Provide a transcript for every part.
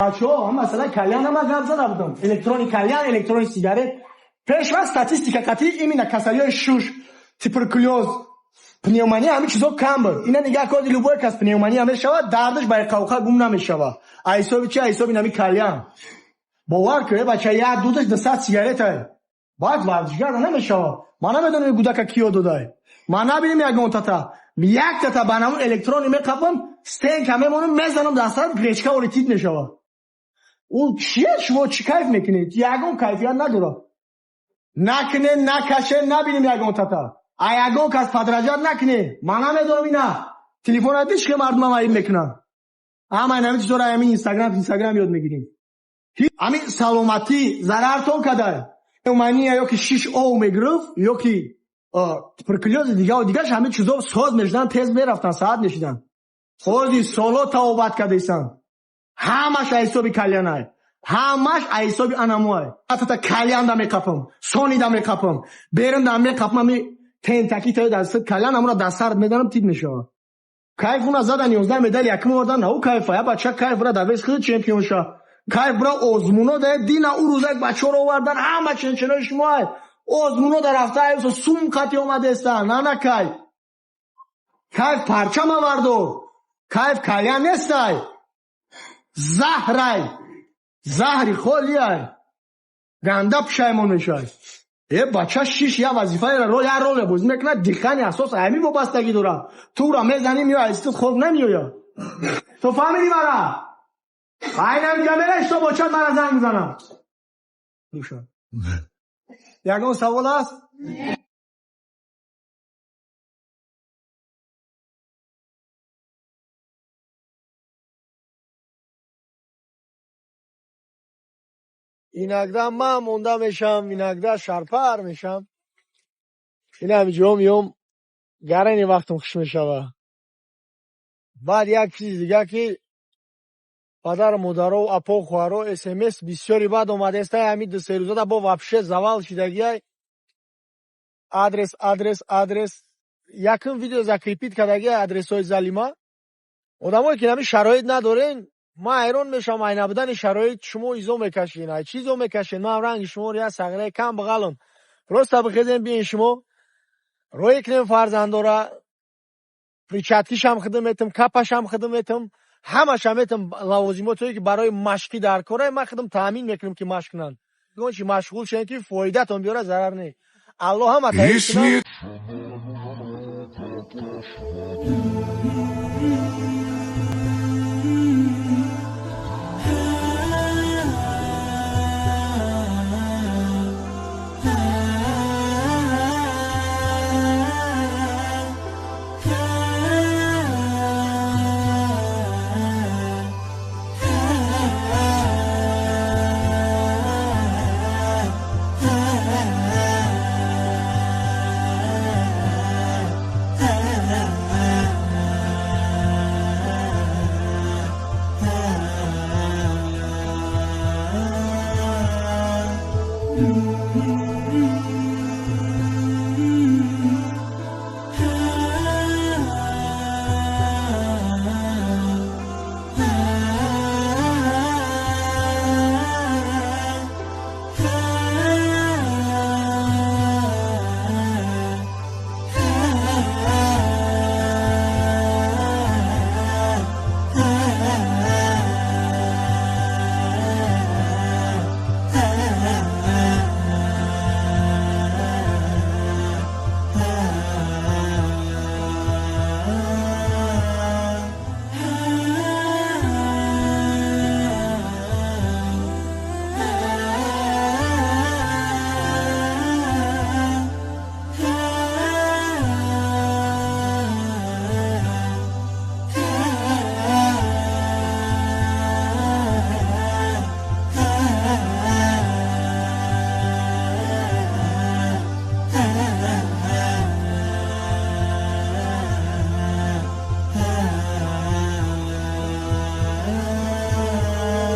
بچه‌ها هم مثلا کلیان هم گپ زده بودم الکترونیک کلیان الکترونیک سیگارت پیشوا استاتستیکا قطعی ایمینا کسریای شوش تبرکلوز پنیومانیا همین چیزا کم بود اینا نگاه کنید لوبوی کس پنیومانیا میشود دردش برای قوقا گم نمیشود ایسوبی چی ایسوبی نمی کلیان باور کنید بچه یا دودش 200 سیگارت باید ورزشگر نمیشود ما نمیدونیم گودک کیو دادای ما نبینیم یک اونتا یک تا بنامون الکترونی میقبم استنگ هممون میزنم دستار گریچکا اوریتید نشود اون چیه شما چی کیف میکنید یگون کیفیت نداره نکنه نکشه نبینیم یگون تاتا ایگون کس پدرجات نکنه من نمیدونم اینا تلفن هاتیش که مردم هم میکنن اما این همین چطور همین اینستاگرام یاد میگیریم همین سلامتی ضررتون کده اومانیه یا که 6 او میگرفت یا که پرکلیوز دیگه و دیگه همین چیزا ساز میشدن تیز میرفتن ساعت نشیدن خودی سولو توبت کدیسن همش ایسوبی کلیانای همش ایسوبی اناموای حتی کلیان دا میکپم سونی دا میکپم بیرون دا میکپم می تنتاکی تا دست کلیان امورا دستار میدانم تید میشه کیف اونا زدن 11 مدال یکم آوردن او کیف یا بچه کیف را دویس خود چمپیون شه کیف را اوزمونو ده دینا او روز یک بچه رو آوردن همه چنچنای شما اوزمونو در هفته ایسو سوم قطعی اومده استن نه کیف پرچم آوردو کیف کلیان نستای زهری خولیای گنده پشایمون میشای ای بچه 6 یا وظیفه یه رول بوز میکنه دیخانی اساس همین وابستگی داره تو را میزنیم یا استت خوب نمیویا تو فهمیدی مرا اینم کاملش تو بچه مرا زنگ میزنم روشن یکم سوال هست اینکده من مونده میشم اینکده شرپر میشم این همینجا میام گرنی وقتم خوش میشوه بعد یک چیز دیگه که پدر مادر و اپا خوارو اسمس بسیاری بعد اومده است همین 2-3 روزه دا با وابشه زوال شدگی آدرس یکم ویدیو زکریپیت کردگی آدرس های ظالما آدمایی که همین شرایط ندارن ما ایران میشم اینا بدن شرایط شما ایزو میکشین ای چیزو میکشین ما رنگ شما یا سغره کم بغلم راست بخیزین بیاین شما روی کنیم فرزندورا پریچاتیش هم خدمتم کپش هم خدمتم همش هم میتم لوازماتی که برای مشکی در کاره ما خدم تامین میکنیم که مشک نن گونچ مشغول شین که فایده تون بیاره ضرر نه الله هم عطا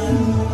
you.